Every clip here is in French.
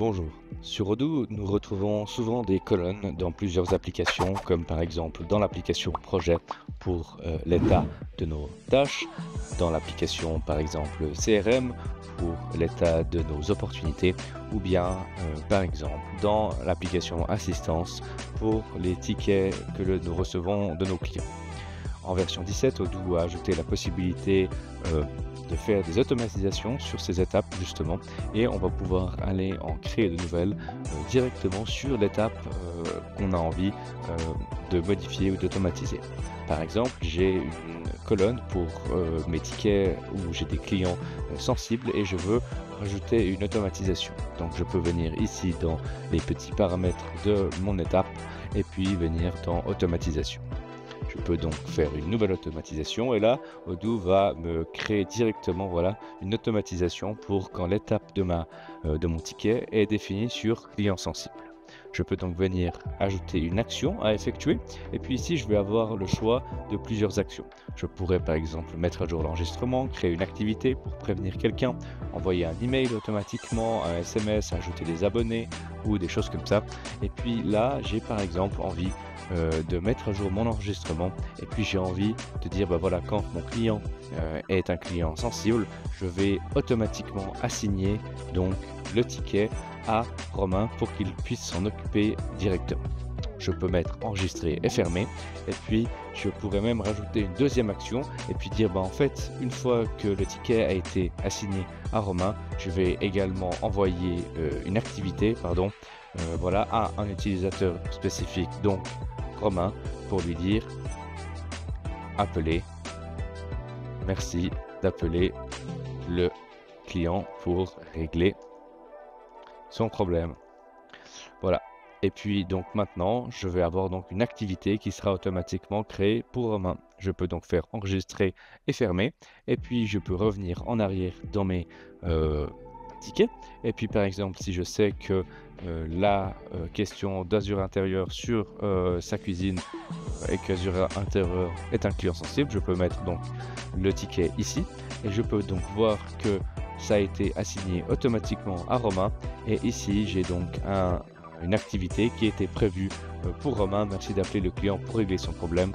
Bonjour. Sur Odoo, nous retrouvons souvent des colonnes dans plusieurs applications, comme par exemple dans l'application projet pour l'état de nos tâches, dans l'application par exemple CRM pour l'état de nos opportunités, ou bien par exemple dans l'application assistance pour les tickets que nous recevons de nos clients. En version 17, Odoo a ajouté la possibilité euh, de faire des automatisations sur ces étapes justement, et on va pouvoir aller en créer de nouvelles directement sur l'étape qu'on a envie de modifier ou d'automatiser. Par exemple, j'ai une colonne pour mes tickets où j'ai des clients sensibles et je veux rajouter une automatisation. Donc je peux venir ici dans les petits paramètres de mon étape et puis venir dans automatisation. Je peux donc faire une nouvelle automatisation et là, Odoo va me créer directement une automatisation pour quand l'étape de mon ticket est définie sur client sensible. Je peux donc venir ajouter une action à effectuer et puis ici je vais avoir le choix de plusieurs actions. Je pourrais par exemple mettre à jour l'enregistrement, créer une activité pour prévenir quelqu'un, envoyer un email automatiquement, un SMS, ajouter des abonnés ou des choses comme ça. Et puis là j'ai par exemple envie de mettre à jour mon enregistrement et puis j'ai envie de dire voilà, quand mon client est un client sensible, je vais automatiquement assigner donc le ticket à Romain pour qu'il puisse s'en occuper directement. Je peux mettre enregistrer et fermer et puis je pourrais même rajouter une deuxième action et puis dire en fait une fois que le ticket a été assigné à Romain, je vais également envoyer une activité à un utilisateur spécifique, donc Romain, pour lui dire appeler, merci d'appeler le client pour régler son problème. Voilà. Et puis donc maintenant, je vais avoir donc une activité qui sera automatiquement créée pour Romain. Je peux donc faire enregistrer et fermer. Et puis je peux revenir en arrière dans mes tickets. Et puis par exemple, si je sais que la question d'Azure Intérieur sur sa cuisine et qu'Azure Intérieur est un client sensible, je peux mettre donc le ticket ici. Et je peux donc voir que ça a été assigné automatiquement à Romain. Et ici, j'ai donc une activité qui était prévue pour Romain. Merci d'appeler le client pour régler son problème,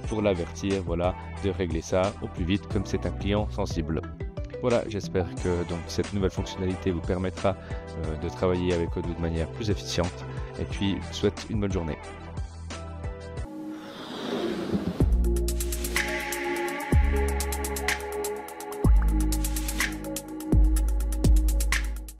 pour l'avertir, de régler ça au plus vite comme c'est un client sensible. Voilà, j'espère que donc cette nouvelle fonctionnalité vous permettra de travailler avec Odoo de manière plus efficiente. Et puis, je vous souhaite une bonne journée.